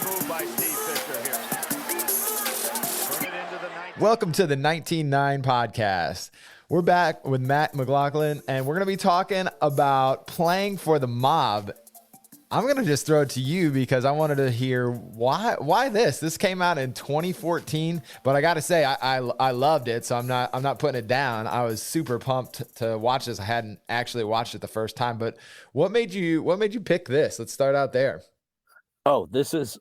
move by Steve Fisher here. Turn it into the 19. Welcome to the 19-9 podcast. We're back with Matt McLaughlin, and we're going to be talking about playing for the mob. I'm going to just throw it to you because I wanted to hear why this. This came out in 2014, but I got to say I loved it, so I'm not putting it down. I was super pumped to watch this. I hadn't actually watched it the first time, but what made you pick this? Let's start out there. Oh, this is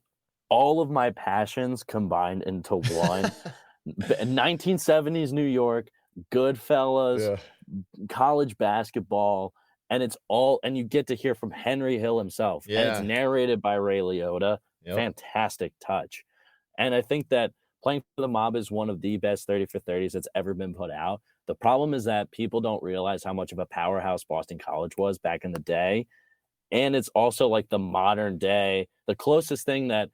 all of my passions combined into one. 1970s New York, Goodfellas, college basketball, and you get to hear from Henry Hill himself. Yeah. And it's narrated by Ray Liotta. Yep. Fantastic touch. And I think that Playing for the Mob is one of the best 30 for 30s that's ever been put out. The problem is that people don't realize how much of a powerhouse Boston College was back in the day. And it's also like the modern day, the closest thing that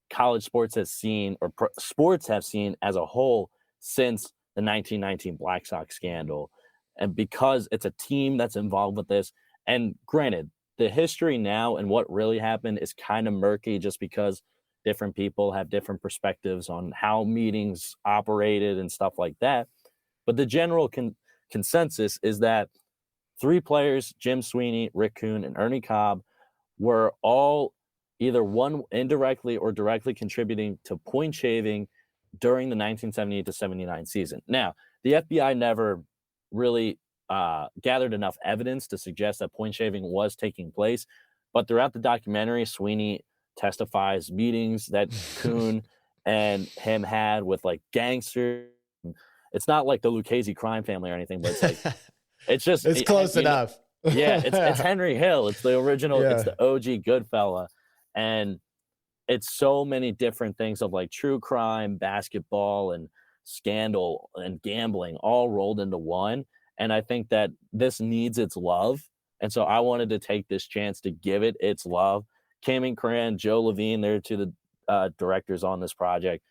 college sports has seen, or sports have seen as a whole, since the 1919 Black Sox scandal. And because it's a team that's involved with this, and granted, the history now and what really happened is kind of murky just because different people have different perspectives on how meetings operated and stuff like that. But the general consensus is that 3 players, Jim Sweeney, Rick Kuhn, and Ernie Cobb, were all either one indirectly or directly contributing to point shaving during the 1978 to 79 season. Now, the FBI never really gathered enough evidence to suggest that point shaving was taking place, but throughout the documentary, Sweeney testifies meetings that Kuhn and him had with like gangsters. It's not like the Lucchese crime family or anything, but it's like it's close enough. Yeah, it's Henry Hill. It's the original. Yeah. It's the OG Goodfella, and it's so many different things of like true crime, basketball, and scandal and gambling all rolled into one. And I think that this needs its love, and so I wanted to take this chance to give it its love. Kamen Cran, Joe Levine, they're two of the directors on this project.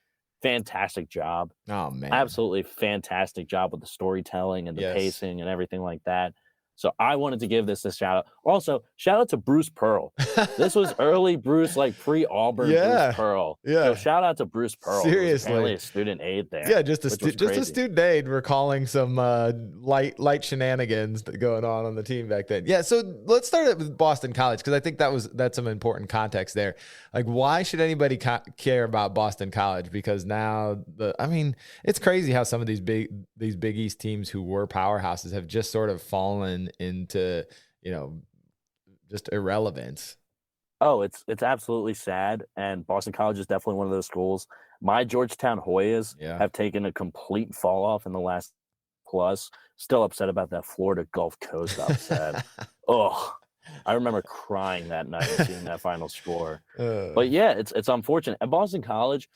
Fantastic job. Oh man, absolutely fantastic job with the storytelling and the pacing and everything like that. So I wanted to give this a shout out. Also, shout out to Bruce Pearl. This was early Bruce, like pre-Auburn Bruce Pearl. Yeah. So shout out to Bruce Pearl. Seriously. Apparently a student aide there. Yeah, just a student aide recalling some light shenanigans going on the team back then. Yeah, so let's start it with Boston College, because I think that's some important context there. Like, why should anybody care about Boston College? Because now it's crazy how some of these Big East teams who were powerhouses have just sort of fallen into just irrelevance. Oh, it's absolutely sad, and Boston College is definitely one of those schools. My Georgetown Hoyas have taken a complete fall off in the last plus. Still upset about that Florida Gulf Coast upset. I remember crying that night seeing that final score. But yeah, it's unfortunate. At Boston College,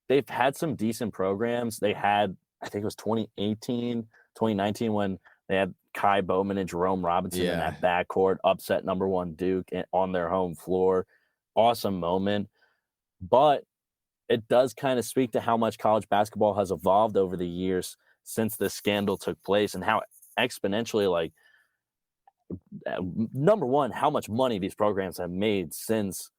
they've had some decent programs. They had, I think it was 2018, 2019 when they had Kai Bowman and Jerome Robinson in that backcourt, upset number 1 Duke on their home floor. Awesome moment. But it does kind of speak to how much college basketball has evolved over the years since this scandal took place, and how exponentially, like, number one, how much money these programs have made since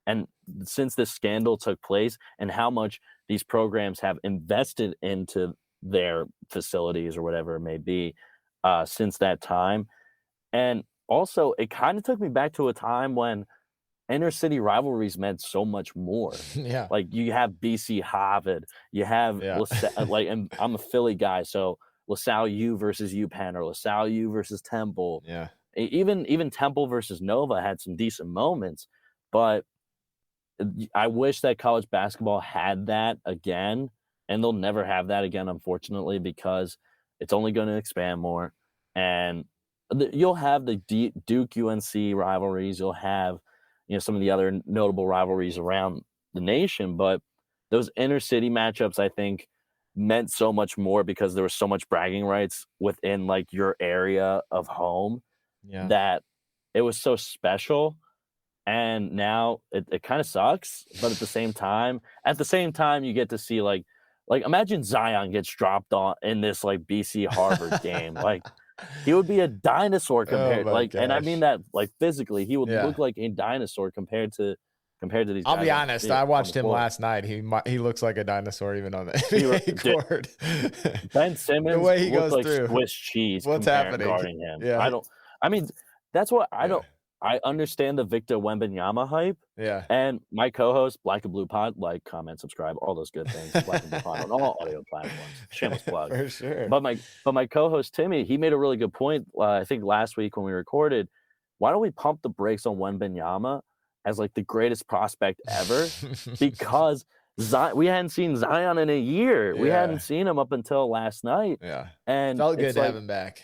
this scandal took place, and how much these programs have invested into their facilities or whatever it may be since that time. And also, it kind of took me back to a time when inner city rivalries meant so much more. Yeah. Like, you have BC Harvard, you have LaSalle, and I'm a Philly guy, so LaSalle U versus UPenn, or LaSalle U versus Temple. Yeah. Even Temple versus Nova had some decent moments, but I wish that college basketball had that again, and they'll never have that again, unfortunately, because it's only going to expand more. And you'll have the Duke UNC rivalries, you'll have some of the other notable rivalries around the nation, but those inner city matchups, I think, meant so much more because there was so much bragging rights within like your area of home that it was so special. And now it kind of sucks, but at the same time you get to see like imagine Zion gets dropped on in this like BC Harvard game. Like, he would be a dinosaur compared, and I mean that like physically, he would look like a dinosaur compared to compared to these I'll guys be on honest. the I watched him floor. last night. He looks like a dinosaur even on the NBA court. Ben Simmons The way he looked goes like through. Swiss cheese What's happening? guarding him. Yeah. I mean, that's what I Yeah. don't. I understand the Victor Wembanyama hype. Yeah. And my co-host, Black and Blue Pod, like, comment, subscribe, all those good things. Black and Blue Pod on all audio platforms. Shameless plug. For sure. But my co-host Timmy, he made a really good point. I think last week when we recorded, why don't we pump the brakes on Wembanyama as like the greatest prospect ever? Because we hadn't seen Zion in a year. We hadn't seen him up until last night. Yeah. And Felt good it's to like, have him back.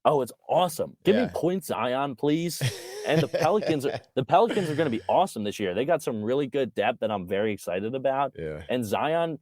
oh, it's awesome. Give me Yeah. point Zion, please. And the Pelicans are going to be awesome this year. They got some really good depth that I'm very excited about. Yeah. And Zion,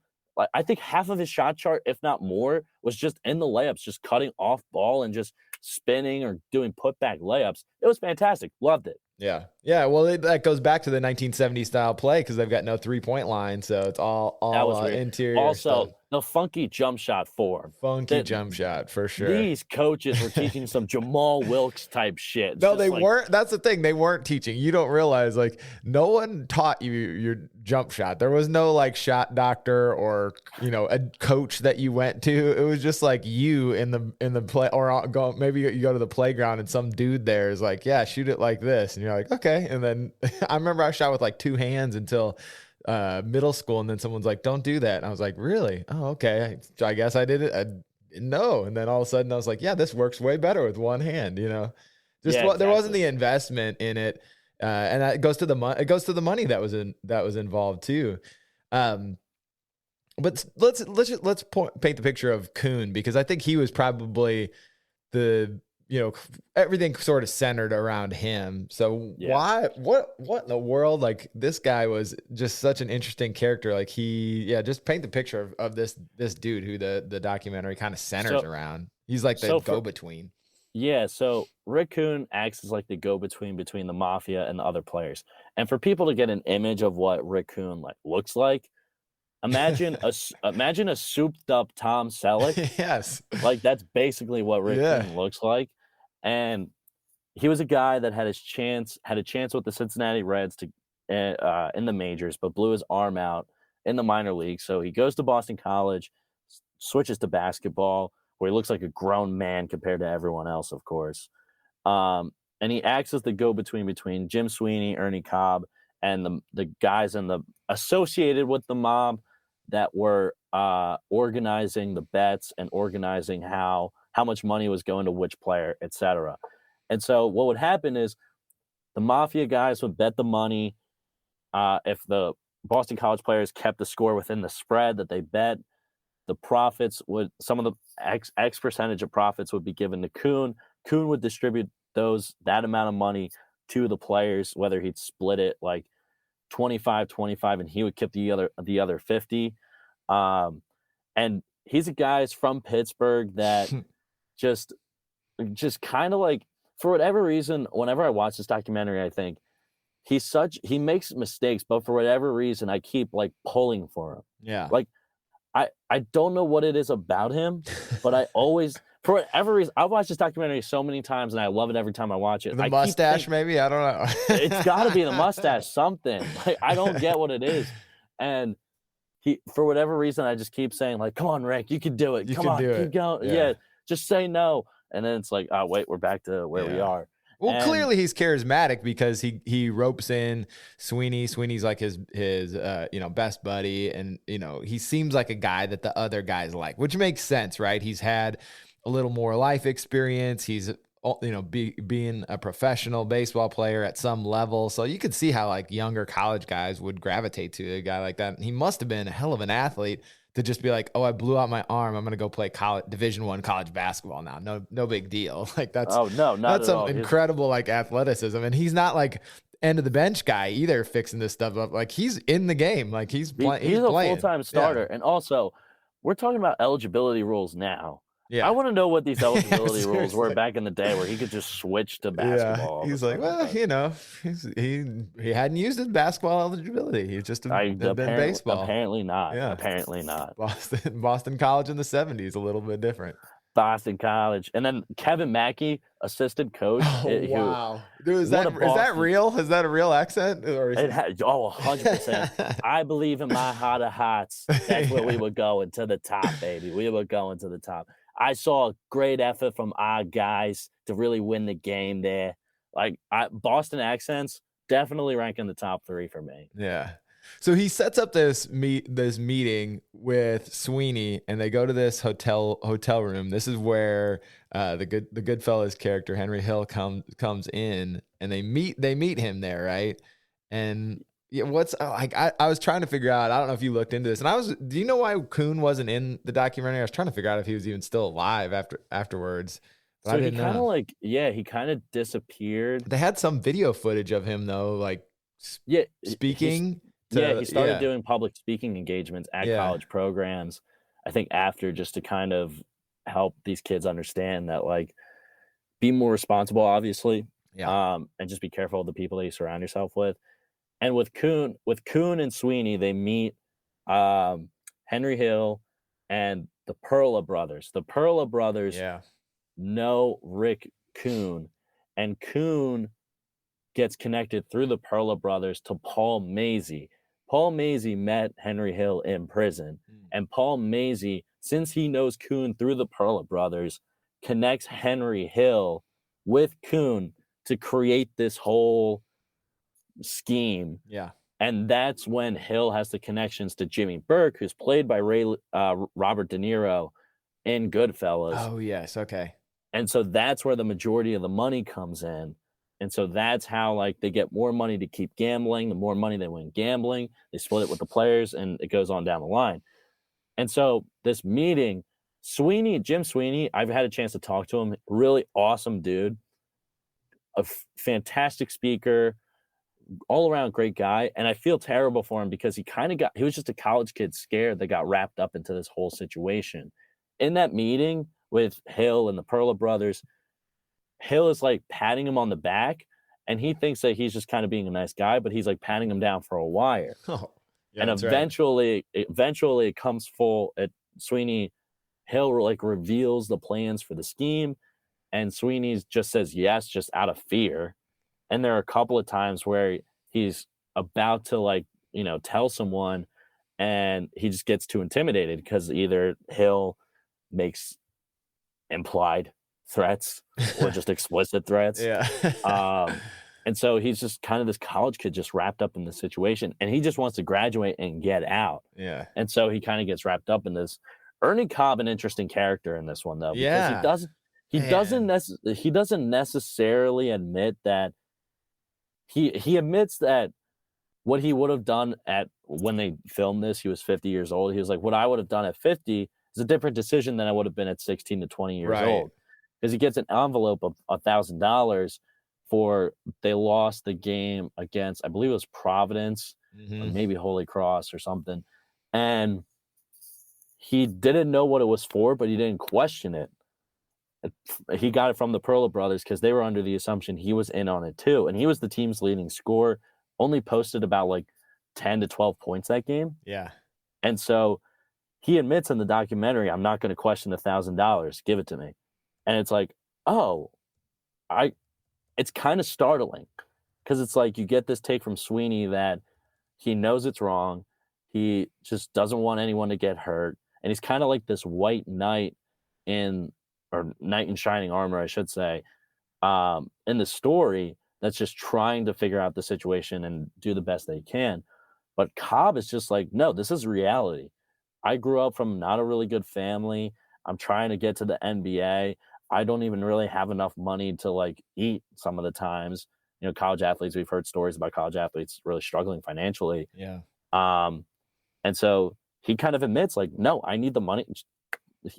I think half of his shot chart, if not more, was just in the layups, just cutting off ball and just spinning or doing putback layups. It was fantastic. Loved it. Yeah. Yeah. Well, that goes back to the 1970s style play because they've got no 3-point line. So it's all interior. Also, stuff. the funky jump shot form. Funky jump shot for sure. These coaches were teaching some Jamal Wilkes type shit. It's No, they like, weren't. That's the thing. They weren't teaching. You don't realize, like, no one taught you your jump shot. There was no like shot doctor or, a coach that you went to. It was just like you in the play, or maybe you go to the playground and some dude there is like, yeah, shoot it like this. And you're like, okay. And then I remember I shot with like two hands until middle school, and then someone's like, don't do that. And I was like, really? Oh, okay. I guess I did it. I didn't know. And then all of a sudden I was like, yeah, this works way better with one hand, There wasn't the investment in it. And it goes to the money that was involved too. But let's paint the picture of Kuhn, because I think he was probably everything sort of centered around him. So why, what in the world? Like, this guy was just such an interesting character. Like just paint the picture of this dude who the documentary kind of centers around. He's like the go-between. Yeah, so Rick Kuhn acts as like the go-between between the mafia and the other players. And for people to get an image of what Rick Kuhn looks like, imagine a souped-up Tom Selleck. Yes, like that's basically what Rick Kuhn looks like. And he was a guy that had a chance with the Cincinnati Reds to in the majors, but blew his arm out in the minor league. So he goes to Boston College, switches to basketball, where he looks like a grown man compared to everyone else, of course. And he acts as the go-between between Jim Sweeney, Ernie Cobb, and the guys associated with the mob that were organizing the bets and organizing how much money was going to which player, etc. And so what would happen is the mafia guys would bet the money. If the Boston College players kept the score within the spread that they bet, the profits some of the X percentage of profits would be given to Kuhn. Kuhn would distribute that amount of money to the players, whether he'd split it like 25-25, and he would keep the other 50. And he's a guy from Pittsburgh that just kind of like, for whatever reason, whenever I watch this documentary, I think he makes mistakes, but for whatever reason, I keep like pulling for him. Yeah. Like, I don't know what it is about him, but I always, for whatever reason, I've watched this documentary so many times and I love it every time I watch it. The mustache, maybe? I don't know. It's got to be the mustache, something. Like, I don't get what it is. And for whatever reason, I just keep saying, like, come on, Rick, you can do it. Come on, keep going. Yeah, just say no. And then it's like, oh, wait, we're back to where we are. Well, clearly he's charismatic because he ropes in Sweeney. Sweeney's like his best buddy, and he seems like a guy that the other guys like, which makes sense, right? He's had a little more life experience. He's being a professional baseball player at some level, so you could see how like younger college guys would gravitate to a guy like that. He must have been a hell of an athlete to just be like, oh, I blew out my arm, I'm gonna go play Division I college basketball now. No big deal. Like that's that's some incredible like athleticism, and he's not like end of the bench guy either, fixing this stuff up. Like, he's in the game. Like, he's playing. He's a full-time starter, and also we're talking about eligibility rules now. Yeah. I want to know what these eligibility rules were back in the day where he could just switch to basketball. Yeah. He's like, well, he hadn't used his basketball eligibility. He just had been baseball. Apparently not. Yeah. Apparently not. Boston College in the 70s, a little bit different. Boston College. And then Kevin Mackey, assistant coach. Oh, wow. Dude, is what a that real? Is that a real accent? Or is 100%. I believe in my heart of hearts. That's where we were going, to the top, baby. We were going to the top. I saw a great effort from our guys to really win the game there. Like, Boston accents definitely rank in the top 3 for me. Yeah. So he sets up this meeting with Sweeney, and they go to this hotel room. This is where the Goodfellas character Henry Hill comes in, and they meet him there, right? And yeah, I was trying to figure out. I don't know if you looked into this, and do you know why Coon wasn't in the documentary? I was trying to figure out if he was even still alive afterwards. But So I didn't know. he kind of disappeared. They had some video footage of him though, like speaking. He started doing public speaking engagements at college programs, I think, after, just to kind of help these kids understand that, like, be more responsible, obviously, and just be careful of the people that you surround yourself with. And with Coon and Sweeney, they meet Henry Hill and the Perla brothers. The Perla brothers know Rick Coon, and Coon gets connected through the Perla brothers to Paul Mazie. Paul Mazie met Henry Hill in prison, and Paul Mazie, since he knows Coon through the Perla brothers, connects Henry Hill with Coon to create this whole scheme. Yeah. And that's when Hill has the connections to Jimmy Burke, who's played by Robert De Niro in Goodfellas. Oh, yes. Okay. And so that's where the majority of the money comes in. And so that's how, like, they get more money to keep gambling. The more money they win gambling, they split it with the players, and it goes on down the line. And so this meeting, Jim Sweeney, I've had a chance to talk to him. Really awesome dude, a fantastic speaker, all around great guy. And I feel terrible for him because he was just a college kid scared that got wrapped up into this whole situation. In that meeting with Hill and the Perla brothers, Hill is like patting him on the back, and he thinks that he's just kind of being a nice guy, but he's like patting him down for a wire. And eventually it comes full at Sweeney. Hill like reveals the plans for the scheme, and Sweeney just says yes, just out of fear. And there are a couple of times where he's about to, like, tell someone, and he just gets too intimidated because either Hill makes implied threats or just explicit threats. And so he's just kind of this college kid just wrapped up in the situation, and he just wants to graduate and get out. And so he kind of gets wrapped up in this. Ernie Cobb, an interesting character in this one, though, because he doesn't necessarily admit that he admits that what he would have done when they filmed this, he was 50 years old. He was like, what I would have done at 50 is a different decision than I would have been at 16 to 20 years old. Because he gets an envelope of $1,000 for, they lost the game against, I believe it was Providence, or maybe Holy Cross or something. And he didn't know what it was for, but he didn't question it. He got it from the Perla brothers because they were under the assumption he was in on it too. And he was the team's leading scorer, only posted about like 10 to 12 points that game. And so he admits in the documentary, I'm not going to question the $1,000. Give it to me. And it's like, it's kind of startling because it's like you get this take from Sweeney that he knows it's wrong. He just doesn't want anyone to get hurt. And he's kind of like this white knight knight in shining armor, I should say, in the story that's just trying to figure out the situation and do the best they can. But Cobb is just like, no, this is reality. I grew up from not a really good family. I'm trying to get to the NBA. I don't even really have enough money to like eat some of the times. College athletes, we've heard stories about college athletes really struggling financially. And so he kind of admits like, no, I need the money.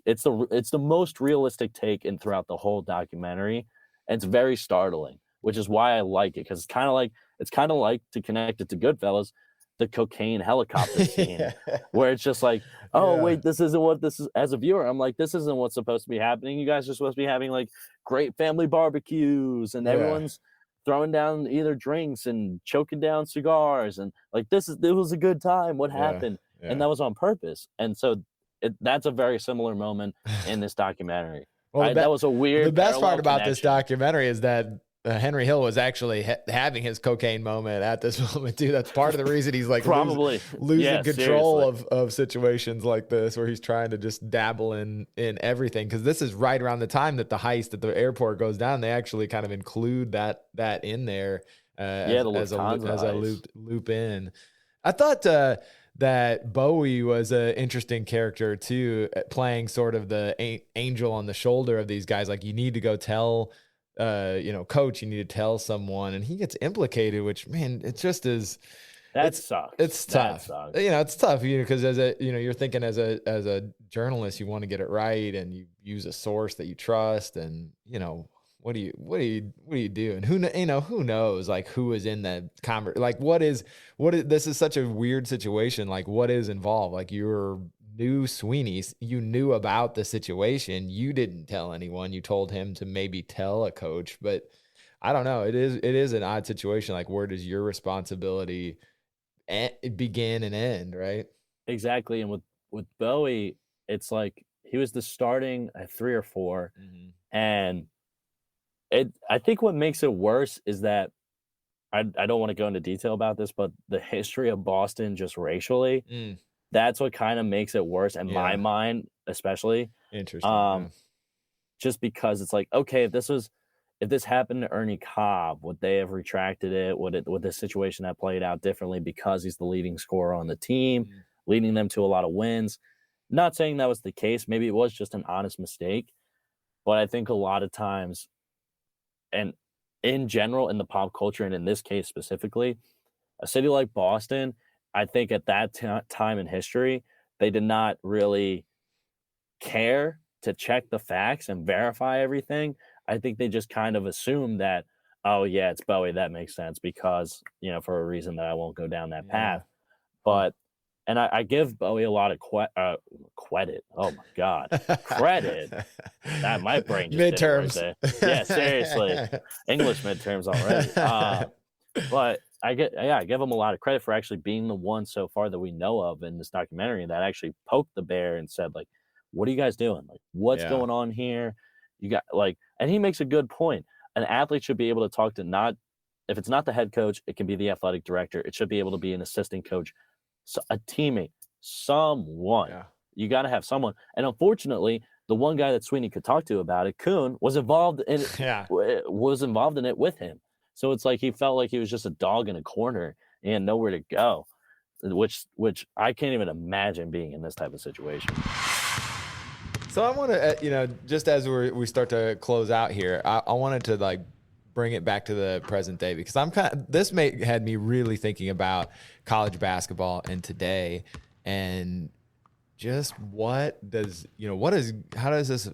It's the most realistic take in throughout the whole documentary. And it's very startling, which is why I like it, because it's kind of like, to connect it to Goodfellas, the cocaine helicopter scene, where it's just like, wait, this isn't what this is. As a viewer, I'm like, this isn't what's supposed to be happening. You guys are supposed to be having like great family barbecues, and everyone's throwing down either drinks and choking down cigars, and like it was a good time. What happened? And that was on purpose. And so that's a very similar moment in this documentary. Well, That was a weird. The best part parallel about this connection. documentary is that Henry Hill was actually having his cocaine moment at this moment too. That's part of the reason he's like Probably losing yeah, control seriously. of situations like this, where he's trying to just dabble in everything. Because this is right around the time that the heist at the airport goes down. They actually kind of include that in there Yeah, the as a Lufthansa heist. loop in. I thought that Bowie was an interesting character too, playing sort of the angel on the shoulder of these guys. Like, you need to go tell, coach, you need to tell someone, and he gets implicated, which, man, it just is. That sucks. It's That tough. sucks. It's tough, because you're thinking as a journalist, you want to get it right, and you use a source that you trust, and what do you do? And who knows, like, who is in that like, what is this is such a weird situation. Like, what is involved? Like, you're new Sweeney, you knew about the situation. You didn't tell anyone. You told him to maybe tell a coach, but I don't know. It is an odd situation. Like, where does your responsibility begin and end, right? Exactly. And with Bowie, it's like he was the starting at 3 or 4, and I think what makes it worse is that I don't want to go into detail about this, but the history of Boston just racially, that's what kind of makes it worse in my mind, especially. Interesting. Just because it's like, okay, if this happened to Ernie Cobb, would they have retracted it? Would the situation have played out differently because he's the leading scorer on the team, leading them to a lot of wins? Not saying that was the case. Maybe it was just an honest mistake. But I think a lot of times, and in general, in the pop culture, and in this case specifically, a city like Boston, I think at that time in history, they did not really care to check the facts and verify everything. I think they just kind of assumed that, oh yeah, it's Bowie, that makes sense, because for a reason that I won't go down that path. But and I give Bowie a lot of credit. Oh my God, credit. That my brain just midterms. Did it right there. Yeah, seriously, English midterms already. But I give him a lot of credit for actually being the one so far that we know of in this documentary that actually poked the bear and said, like, what are you guys doing? Like, what's going on here? You got and he makes a good point. An athlete should be able to talk to if it's not the head coach, it can be the athletic director. It should be able to be an assistant coach, so a teammate, someone. You got to have someone. And unfortunately, the one guy that Sweeney could talk to about it, Kuhn, was involved in it with him. So it's like he felt like he was just a dog in a corner and he had nowhere to go, which I can't even imagine being in this type of situation. So I want to, just as we start to close out here, I wanted to bring it back to the present day, because this had me really thinking about college basketball and today, and just how does this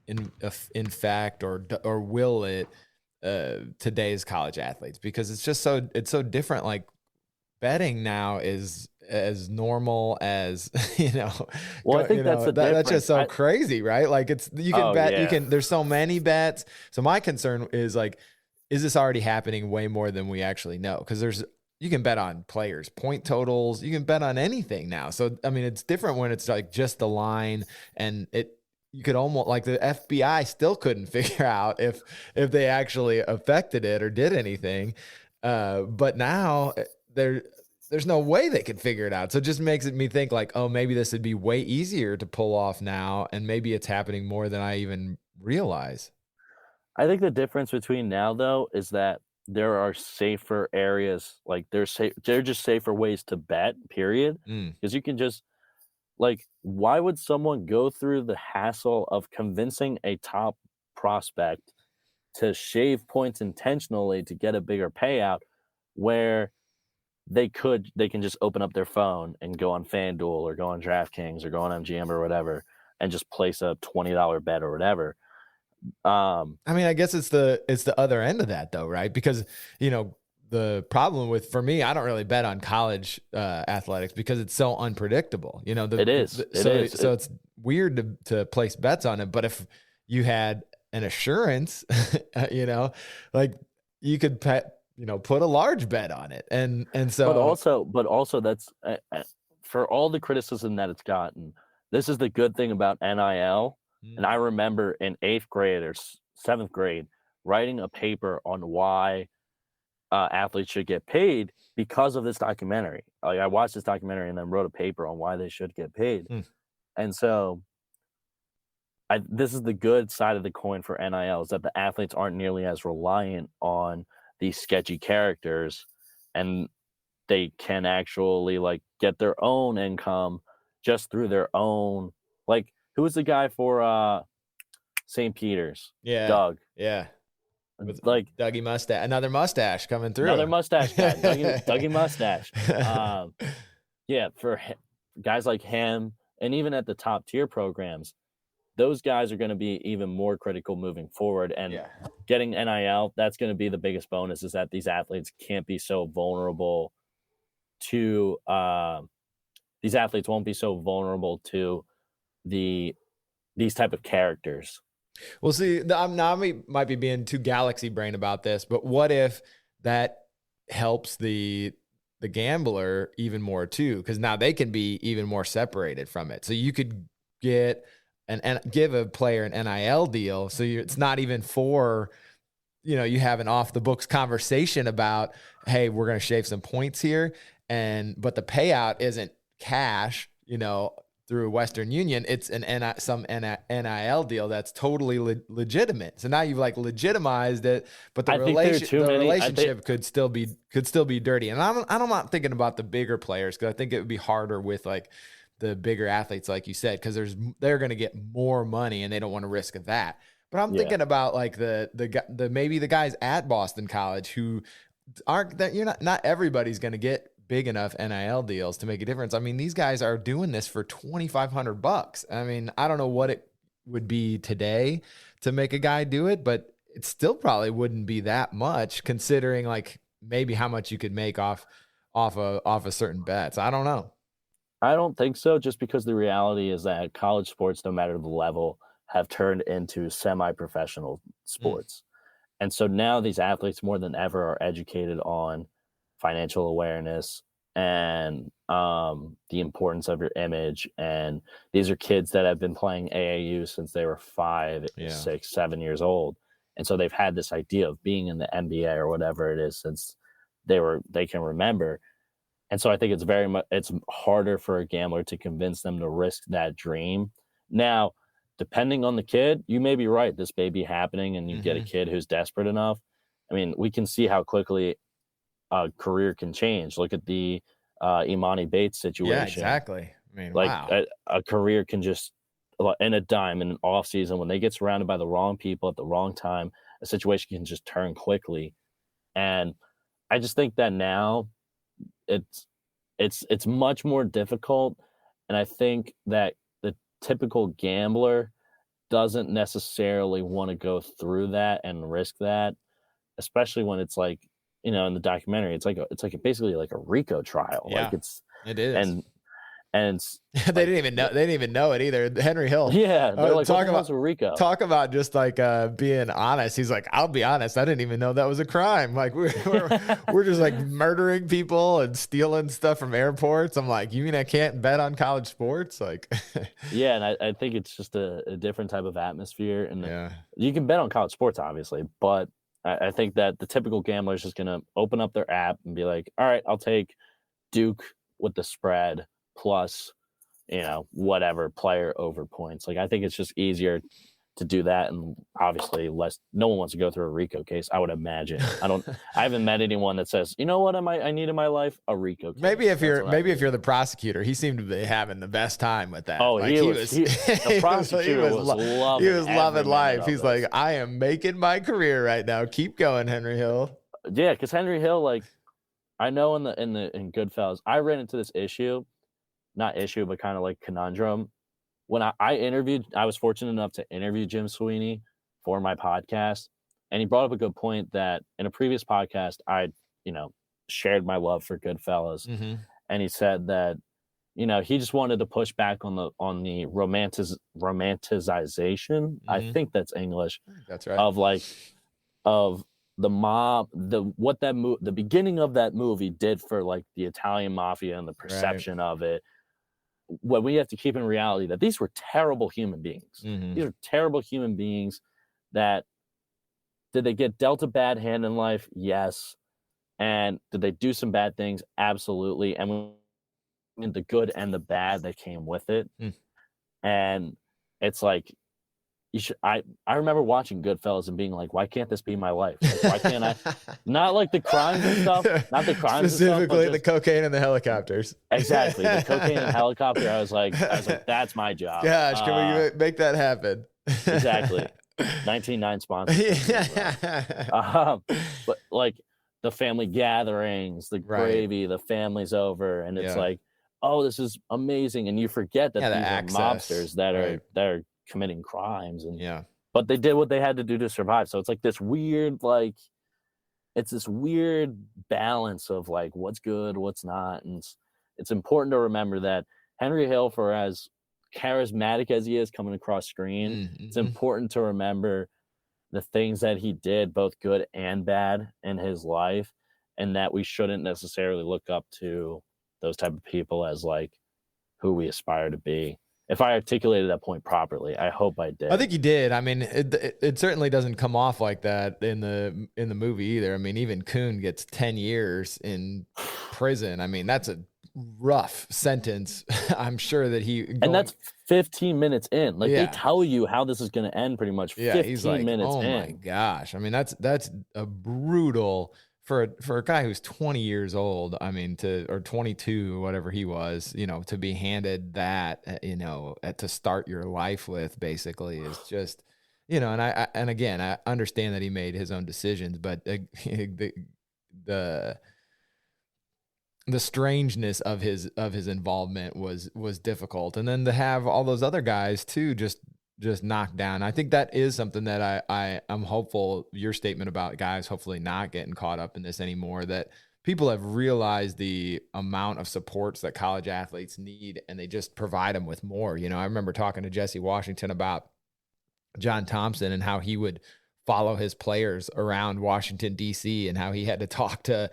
in fact or will it today's college athletes, because it's so different. Like, betting now is as normal as well, I think that's the difference. That's just so crazy, right? Like, you can bet, there's so many bets. So my concern is, like, is this already happening way more than we actually know? Because you can bet on players' point totals, you can bet on anything now. So I mean, it's different when it's like just the line, and you could almost, like, the FBI still couldn't figure out if they actually affected it or did anything. But now there's no way they could figure it out. So it just makes me think, like, oh, maybe this would be way easier to pull off now, and maybe it's happening more than I even realize. I think the difference between now, though, is that there are safer areas. Like, they're just safer ways to bet, period. Because you can just, like, why would someone go through the hassle of convincing a top prospect to shave points intentionally to get a bigger payout, where they can just open up their phone and go on FanDuel or go on DraftKings or go on MGM or whatever and just place a $20 bet or whatever. I mean, I guess it's the other end of that, though, right? Because the problem for me, I don't really bet on college athletics because it's so unpredictable. It is. So it's weird to place bets on it. But if you had an assurance, like, you could put a large bet on it, and so. But also that's for all the criticism that it's gotten. this is the good thing about NIL. And I Mm. remember in 8th grade or 7th grade writing a paper on why athletes should get paid because of this documentary. Like, I watched this documentary and then wrote a paper on why they should get paid. Mm. And so this is the good side of the coin for NIL, is that the athletes aren't nearly as reliant on these sketchy characters, and they can actually like get their own income just through their own. Like, who was the guy for St. Peter's? Yeah. Doug. Yeah. With Like Dougie Mustache, another mustache coming through. another mustache guy, Dougie Mustache. Yeah, for guys like him, and even at the top tier programs, those guys are going to be even more critical moving forward. And getting NIL, that's going to be the biggest bonus, is that these athletes can't be so vulnerable to these athletes won't be so vulnerable to these type of characters. Well, see, I might be being too galaxy brain about this, but what if that helps the gambler even more too? Because now they can be even more separated from it. So you could get and give a player an NIL deal, so it's not even for, you have an off the books conversation about, hey, we're going to shave some points here, but the payout isn't cash, through Western Union. It's some NIL deal that's totally legitimate. So now you've like legitimized it, but the relationship could still be dirty. And I'm not thinking about the bigger players, because I think it would be harder with like the bigger athletes, like you said, because they're going to get more money and they don't want to risk that. But I'm thinking about like the maybe the guys at Boston College who aren't that not everybody's going to get big enough NIL deals to make a difference. I mean, these guys are doing this for $2,500. I mean, I don't know what it would be today to make a guy do it, but it still probably wouldn't be that much, considering like maybe how much you could make off a certain bets. I don't know. I don't think so, just because the reality is that college sports, no matter the level, have turned into semi-professional sports. And so now these athletes more than ever are educated on financial awareness and the importance of your image. And these are kids that have been playing AAU since they were 5, 6, 7 years old. And so they've had this idea of being in the NBA or whatever it is since they can remember. And so I think it's harder for a gambler to convince them to risk that dream. Now, depending on the kid, you may be right. This may be happening, and you get a kid who's desperate enough. I mean, we can see how quickly a career can change. Look at the Imani Bates situation. Yeah, exactly. I mean, like wow. a career can just, in a dime, in an off season, when they get surrounded by the wrong people at the wrong time, a situation can just turn quickly. And I just think that now it's much more difficult. And I think that the typical gambler doesn't necessarily want to go through that and risk that, especially when it's like, in the documentary, it's like basically like a RICO trial. Yeah, like it is. And they didn't even know it either. Henry Hill. Yeah. They're like, talk about RICO. Talk about just like being honest. He's like, I'll be honest, I didn't even know that was a crime. Like we're just like murdering people and stealing stuff from airports. I'm like, you mean I can't bet on college sports? Like, yeah. And I think it's just a different type of atmosphere. And you can bet on college sports, obviously, but I think that the typical gambler is just going to open up their app and be like, all right, I'll take Duke with the spread plus, whatever player over points. Like, I think it's just easier to do that. And obviously no one wants to go through a RICO case, I would imagine. I haven't met anyone that says, you know what I need in my life? A RICO case. Maybe if you're the prosecutor, he seemed to be having the best time with that. Oh, like the prosecutor was loving life. He's like, I am making my career right now. Keep going, Henry Hill. Yeah, because Henry Hill, like, I know in Goodfellas, I ran into this not issue, but kind of like conundrum. When I was fortunate enough to interview Jim Sweeney for my podcast, and he brought up a good point that in a previous podcast, I, shared my love for Goodfellas. And he said that, he just wanted to push back on the romanticization. I think that's English. That's right. Of the mob, the beginning of that movie did for like the Italian mafia and the perception of it what we have to keep in reality, that these were terrible human beings. Mhm. These are terrible human beings that, did they get dealt a bad hand in life? Yes. And did they do some bad things? Absolutely. And the good and the bad that came with it. Mm. And it's like, I remember watching Goodfellas and being like, why can't this be my life? Like, why can't I? Not like the crimes and stuff, not the crimes Specifically and the stuff, cocaine and the helicopters. exactly, the cocaine and helicopter. I was like, that's my job. Gosh, can we make that happen? Exactly. 19.9 sponsor. But like the family gatherings, the gravy, the family's over, and it's like, oh, this is amazing, and you forget that these are mobsters that are committing crimes, and but they did what they had to do to survive. So it's like this weird, like, it's this weird balance of like what's good, what's not, and it's important to remember that Henry Hill, for as charismatic as he is coming across screen, it's important to remember the things that he did, both good and bad, in his life, and that we shouldn't necessarily look up to those type of people as like who we aspire to be. If I articulated that point properly, I hope I did. I think you did. I mean, it certainly doesn't come off like that in the movie either. I mean, even Kuhn gets 10 years in prison. I mean, that's a rough sentence. I'm sure that and that's 15 minutes in. Like they tell you how this is going to end pretty much 15 he's like, minutes in. Oh my gosh. I mean, that's a brutal for a guy who's 20 years old. I mean, or 22, whatever he was, to be handed that, to start your life with, basically, is just, and again, I understand that he made his own decisions, but the strangeness of his involvement was difficult. And then to have all those other guys too, just knocked down. I think that is something that I'm hopeful, your statement about guys hopefully not getting caught up in this anymore, that people have realized the amount of supports that college athletes need, and they just provide them with more. I remember talking to Jesse Washington about John Thompson and how he would follow his players around Washington, D.C., and how he had to talk to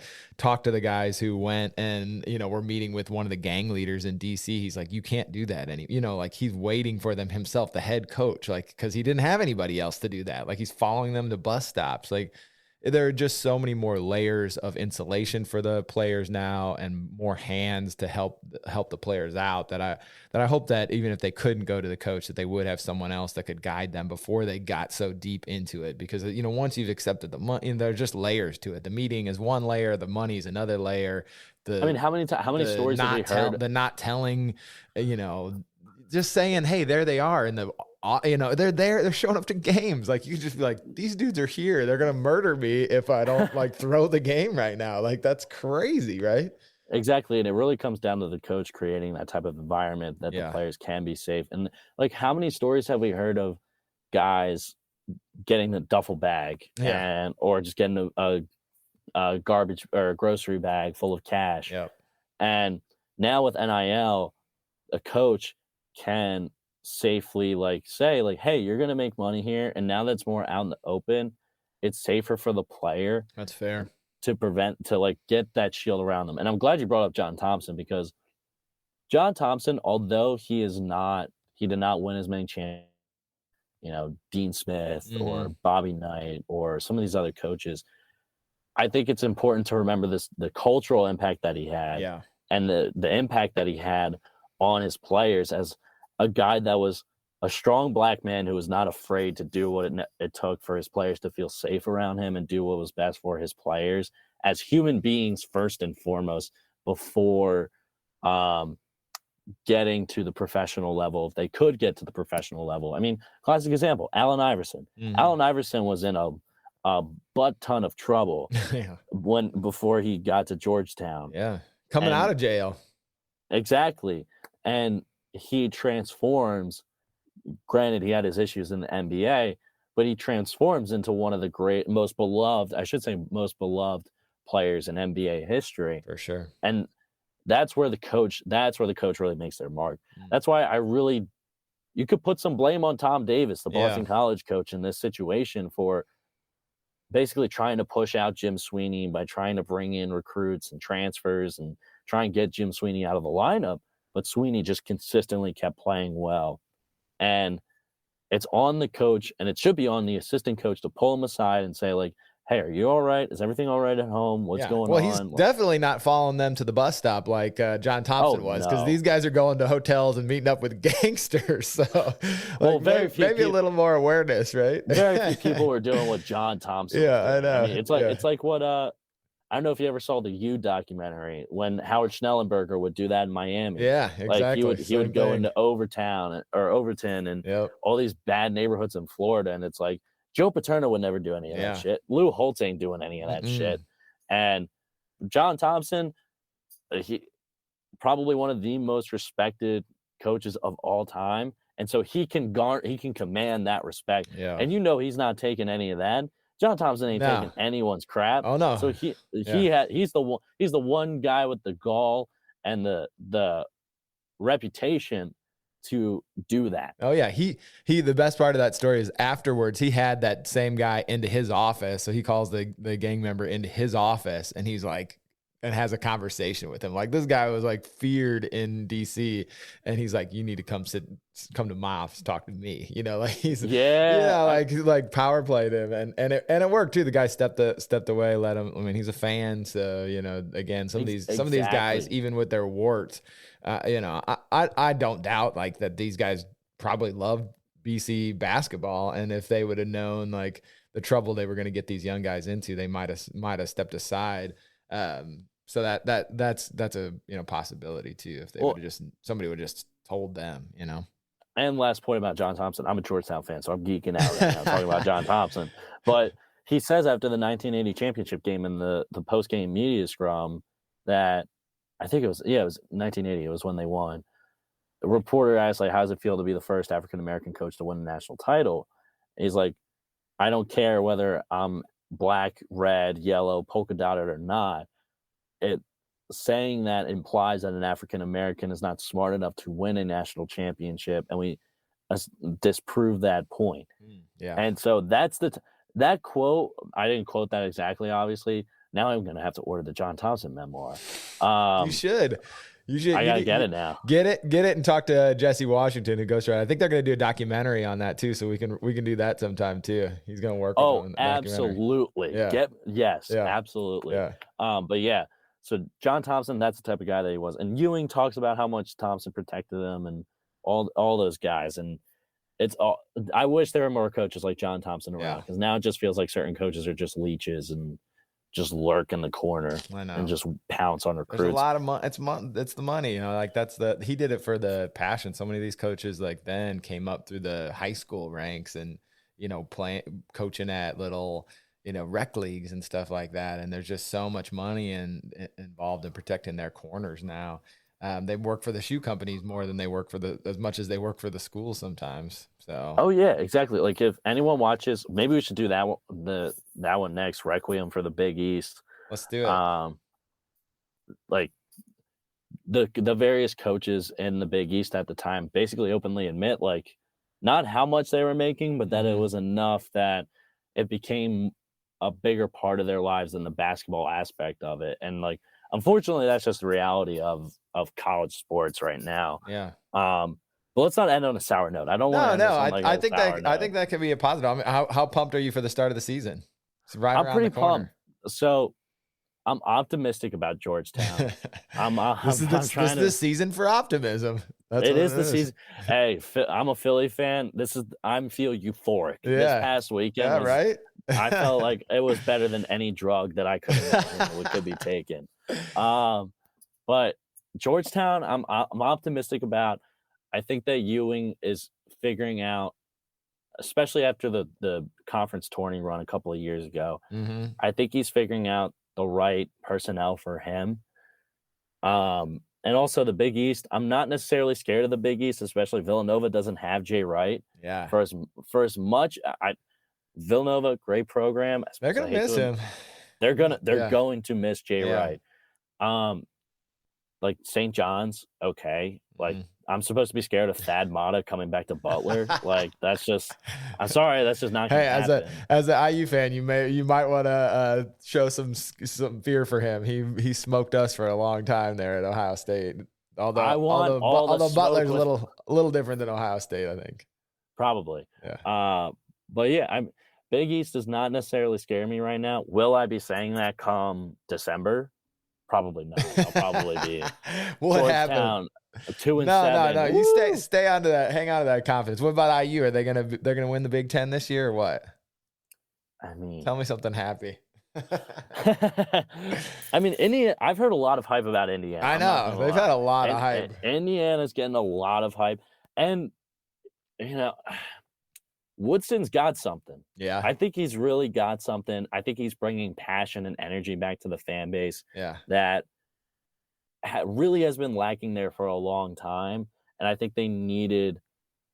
the guys who went and, were meeting with one of the gang leaders in D.C. He's like, you can't do that like he's waiting for them himself, the head coach, like, because he didn't have anybody else to do that. Like, he's following them to bus stops. Like, there are just so many more layers of insulation for the players now, and more hands to help the players out, that I hope that even if they couldn't go to the coach, that they would have someone else that could guide them before they got so deep into it. Because, once you've accepted the money, there are just layers to it. The meeting is one layer, the money is another layer. How many stories have we heard? The not telling, just saying, hey, there they are, and they're there, they're showing up to games. Like, you just be like, these dudes are here, they're gonna murder me if I don't like throw the game right now. Like, that's crazy, right? Exactly. And it really comes down to the coach creating that type of environment that the players can be safe. And like, how many stories have we heard of guys getting the duffel bag or just getting a garbage or a grocery bag full of cash? And now with NIL, a coach can safely say, hey, you're going to make money here. And now that's more out in the open, it's safer for the player. That's fair. To get that shield around them. And I'm glad you brought up John Thompson, because John Thompson, although he did not win as many championships, Dean Smith or Bobby Knight or some of these other coaches, I think it's important to remember the cultural impact that he had, and the impact that he had on his players, as a guy that was a strong black man who was not afraid to do what it took for his players to feel safe around him and do what was best for his players as human beings, first and foremost, before getting to the professional level, if they could get to the professional level. I mean, classic example, Allen Iverson. Allen Iverson was in a butt ton of trouble before he got to Georgetown. Coming out of jail. Exactly. And he transforms. Granted, he had his issues in the NBA, but he transforms into one of the most beloved players in NBA history. For sure. And that's where the coach really makes their mark. That's why you could put some blame on Tom Davis, the Boston College coach, in this situation for basically trying to push out Jim Sweeney by trying to bring in recruits and transfers and try and get Jim Sweeney out of the lineup. but Sweeney just consistently kept playing well. And it's on the coach, and it should be on the assistant coach to pull him aside and say, like, hey, are you all right? Is everything all right at home? What's going well, on? He's definitely not following them to the bus stop like John Thompson was, because these guys are going to hotels and meeting up with gangsters. So, like, maybe a little more awareness, right? Very few people were doing what John Thompson was doing. I know. I mean, it's like what I don't know if you ever saw the You documentary when Howard Schnellenberger would do that in Miami. Yeah, exactly. Like he would go into Overton and all these bad neighborhoods in Florida, and it's like Joe Paterno would never do any of that shit. Lou Holtz ain't doing any of that shit. And John Thompson, he probably one of the most respected coaches of all time, and so he can command that respect. Yeah. And he's not taking any of that. John Thompson ain't taking anyone's crap. Oh no. So he's the one guy with the gall and the reputation to do that. Oh yeah. He the best part of that story is afterwards he had that same guy into his office. So he calls the gang member into his office, and he's like, and has a conversation with him. Like, this guy was like feared in DC, and he's like, you need to come to my office, talk to me. Like he's like power played him, and it worked too. The guy stepped away, let him. I mean, he's a fan, so again, some of these guys, even with their warts, I don't doubt like that these guys probably love BC basketball, and if they would have known like the trouble they were going to get these young guys into, they might have stepped aside. So that's a possibility too, if they somebody would have just told them. And last point about John Thompson, I'm a Georgetown fan, so I'm geeking out right now talking about John Thompson. But he says after the 1980 championship game in the post game media scrum that I think it was 1980. It was when they won. The reporter asked, like, how does it feel to be the first African American coach to win a national title? And he's like, I don't care whether I'm black, red, yellow, polka dotted or not. Saying that implies that an African American is not smart enough to win a national championship, and we disprove that point. Yeah. And so that's that quote. I didn't quote that exactly, obviously. Now I'm going to have to order the John Thompson memoir. You should. I gotta get it now. Get it, and talk to Jesse Washington, who goes through it. I think they're going to do a documentary on that too, so we can do that sometime too. He's going to work. Oh, absolutely. Yeah. Absolutely. Yeah. But yeah. So John Thompson, that's the type of guy that he was. And Ewing talks about how much Thompson protected him and all those guys. And I wish there were more coaches like John Thompson around, because now it just feels like certain coaches are just leeches and just lurk in the corner and just pounce on recruits. There's a lot of money. It's the money, like he did it for the passion. So many of these coaches like then came up through the high school ranks and, coaching at little, rec leagues and stuff like that. And there's just so much money involved in protecting their corners now. They work for the shoe companies more than they work for as much as they work for the school sometimes. So. Oh yeah, exactly. Like if anyone watches, maybe we should do that one next. Requiem for the Big East. Let's do it. Like the various coaches in the Big East at the time basically openly admit like not how much they were making, but that it was enough that it became a bigger part of their lives than the basketball aspect of it. And like, unfortunately, that's just the reality of college sports right now. Yeah. But let's not end on a sour note. I don't want to. I think that could be a positive. I mean, how pumped are you for the start of the season? It's right I'm around pretty the corner. pumped. So I'm optimistic about Georgetown. This is the season for optimism. It is the season. Hey, I'm a Philly fan. I feel euphoric. Yeah. This past weekend. Yeah, right. I felt like it was better than any drug that I could be taken. But Georgetown, I'm optimistic about. I think that Ewing is figuring out, especially after the conference tourney run a couple of years ago. Mm-hmm. I think he's figuring out the right personnel for him. And also the Big East. I'm not necessarily scared of the Big East, especially Villanova doesn't have Jay Wright. Yeah. For as much, Villanova, great program. They're gonna miss him. They're going to miss Jay Wright. Like St. John's, okay. Like I'm supposed to be scared of Thad Matta coming back to Butler. Like that's just. I'm sorry, that's just not. Hey, as an IU fan, you might want to show some fear for him. He smoked us for a long time there at Ohio State. Although I want all the although Butler's smoke a little different than Ohio State, I think. probably. Yeah. But yeah, Big East does not necessarily scare me right now. Will I be saying that come December? Probably not. I'll probably be What happened? Georgetown 2-7. No. You Woo! stay on to that. Hang on to that confidence. What about IU? Are they're gonna win the Big Ten this year or what? I mean, Tell me something happy. I mean, I've heard a lot of hype about Indiana. I know they've had a lot of hype. Indiana's getting a lot of hype, and Woodson's got something. Yeah. I think he's really got something. I think he's bringing passion and energy back to the fan base. Yeah. That really has been lacking there for a long time, and I think they needed.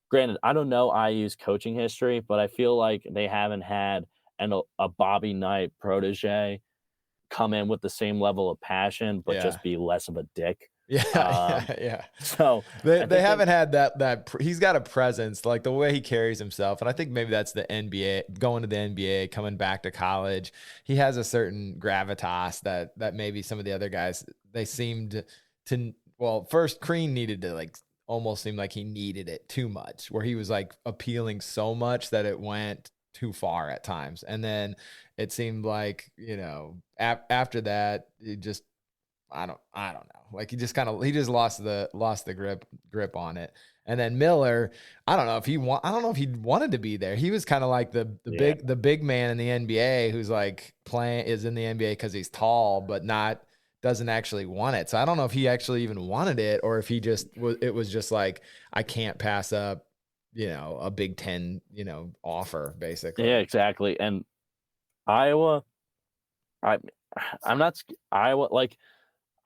Granted, I don't know IU's coaching history, but I feel like they haven't had a Bobby Knight protege come in with the same level of passion, but just be less of a dick. Yeah. So they haven't had that. He's got a presence, like the way he carries himself, and I think maybe that's the NBA, going to the NBA, coming back to college. He has a certain gravitas that maybe some of the other guys, they seemed to. Well, first Crean needed to like almost seem like he needed it too much, where he was like appealing so much that it went too far at times, and then it seemed like after that it just. I don't know. Like he just lost the grip on it. And then Miller, I don't know if he wanted to be there. He was kind of like the big man in the NBA who's like is in the NBA because he's tall, but doesn't actually want it. So I don't know if he actually even wanted it or if it was just like, I can't pass up, a Big Ten, offer basically. Yeah, exactly. And Iowa,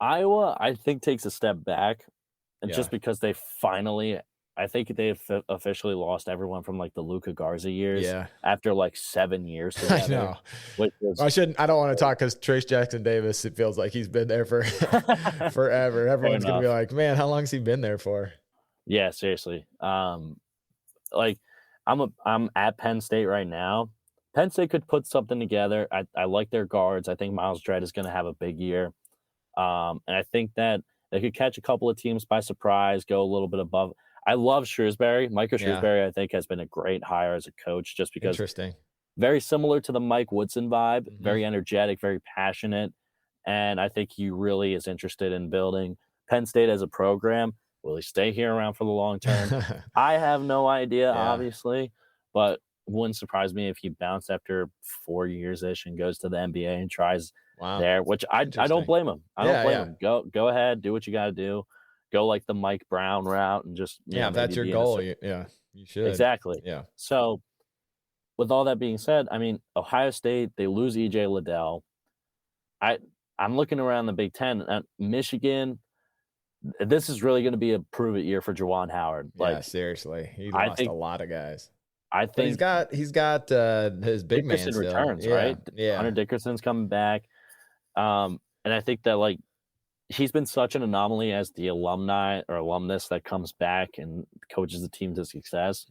Iowa, I think, takes a step back, and just because they finally, I think they've officially lost everyone from like the Luka Garza years. Yeah. After like 7 years together. I know. I don't want to talk because Trace Jackson Davis, it feels like he's been there for forever. Everyone's gonna be like, man, how long has he been there for? Yeah, seriously. Like I'm at Penn State right now. Penn State could put something together. I like their guards. I think Miles Dredd is going to have a big year. And I think that they could catch a couple of teams by surprise, go a little bit above. I love Shrewsbury. Michael Shrewsbury, I think, has been a great hire as a coach just because very similar to the Mike Woodson vibe, very energetic, very passionate. And I think he really is interested in building Penn State as a program. Will he stay here around for the long term? I have no idea, obviously, but wouldn't surprise me if he bounced after 4 years-ish and goes to the NBA and tries there, which I don't blame him. I don't blame him. Go ahead, do what you got to do. Go like the Mike Brown route and just if that's your goal, you should. Exactly. Yeah. So with all that being said, I mean, Ohio State, they lose E.J. Liddell. I'm looking around the Big Ten. Michigan, this is really going to be a prove-it year for Juwan Howard. Like, seriously. He lost a lot of guys. I think but he's got his big man still. Returns, right? Yeah. Hunter Dickerson's coming back. And I think that like he's been such an anomaly as the alumni or alumnus that comes back and coaches the team to success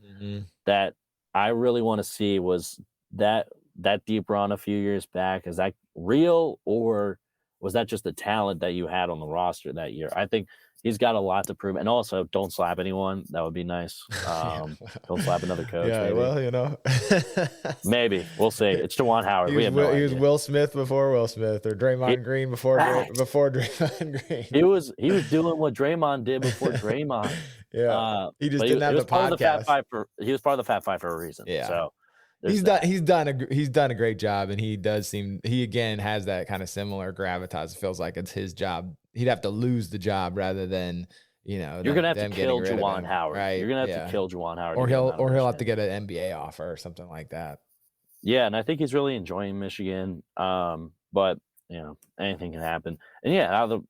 that I really want to see was that deep run a few years back. Is that real or was that just the talent that you had on the roster that year? I think he's got a lot to prove. And also, don't slap anyone. That would be nice. Don't slap another coach. Yeah, maybe. Well, maybe. We'll see. It's Juwan Howard. He was Will Smith before Will Smith or Draymond Green before Draymond Green. He was doing what Draymond did before Draymond. Yeah. He just didn't have the podcast. He was part of the Fat Five for a reason. Yeah. So he's done a great job, and he again has that kind of similar gravitas. It feels like it's his job. He'd have to lose the job rather than you're gonna have to kill Juwan Howard. Right? You're gonna have to kill Juwan Howard, or he'll have to get an NBA offer or something like that. Yeah, and I think he's really enjoying Michigan. But anything can happen. And out of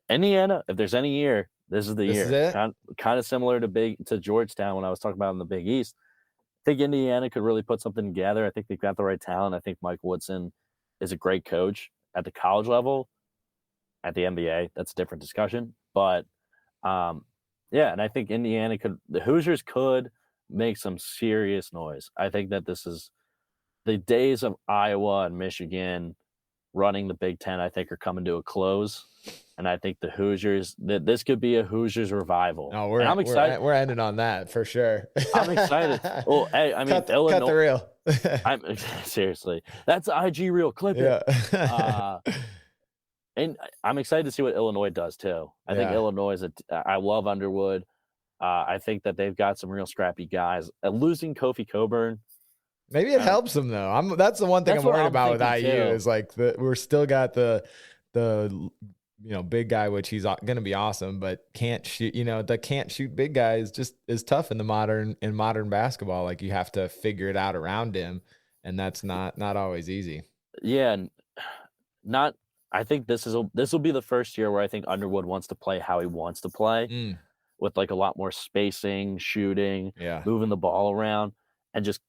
Indiana, if there's any year, this is the year. Kind of similar to Georgetown when I was talking about in the Big East. I think Indiana could really put something together. I think they've got the right talent. I think Mike Woodson is a great coach at the college level. At the NBA, that's a different discussion. But, and I think the Hoosiers could make some serious noise. I think that this is the days of Iowa and Michigan running the Big Ten, I think, are coming to a close. And I think the Hoosiers, that this could be a Hoosiers revival. Oh, I'm excited. We're ending on that for sure. I'm excited. Well, hey, I mean, cut the Illinois. reel. I'm seriously, that's IG reel. Clip it. And I'm excited to see what Illinois does too. I think Illinois is I love Underwood. I think that they've got some real scrappy guys. Losing Kofi Coburn. Maybe it helps them though. That's the one thing I'm worried about with IU is like we're still got the big guy, which he's going to be awesome, but can't shoot. The can't shoot big guy is tough in modern basketball. Like you have to figure it out around him, and that's not always easy. Yeah, I think this will be the first year where I think Underwood wants to play how he wants to play, with like a lot more spacing, shooting, moving the ball around, and just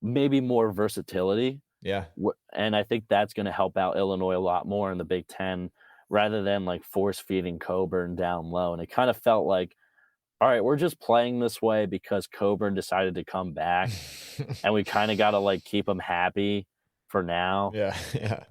maybe more versatility. Yeah, and I think that's going to help out Illinois a lot more in the Big Ten, rather than like force feeding Coburn down low. And it kind of felt like, all right, we're just playing this way because Coburn decided to come back, and we kind of got to like keep him happy for now. Yeah.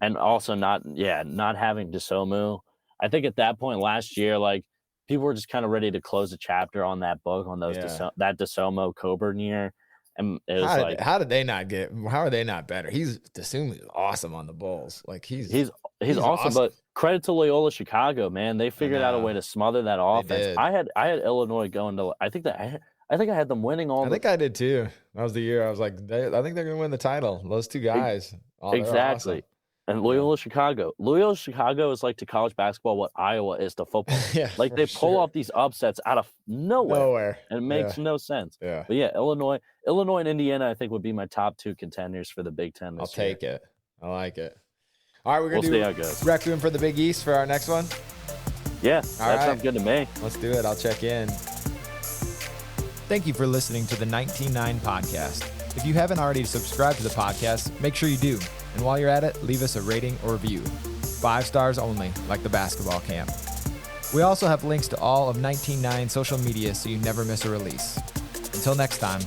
And also not having DeSomu. I think at that point last year, like people were just kind of ready to close a chapter on that book, on those that DeSomu Coburn year. And it was how are they not better? DeSomu is awesome on the Bulls. Like he's awesome, but credit to Loyola Chicago, man. They figured out a way to smother that offense. I had Illinois going to, I think I had them winning all. I think I did too. That was the year I was like, I think they're going to win the title. Those two guys. Exactly. Awesome. And Loyola Chicago is like to college basketball what Iowa is to football. Like they pull off these upsets out of nowhere. And it makes no sense. Yeah. But Illinois and Indiana, I think would be my top two contenders for the Big Ten this year. I'll take it. I like it. All right, we're going to see how it goes. Requiem for the Big East for our next one. Yeah, that sounds good to me. Let's do it. I'll check in. Thank you for listening to the 19-9 podcast. If you haven't already subscribed to the podcast, make sure you do. And while you're at it, leave us a rating or review. 5 stars only, like the basketball camp. We also have links to all of 19-9 social media so you never miss a release. Until next time.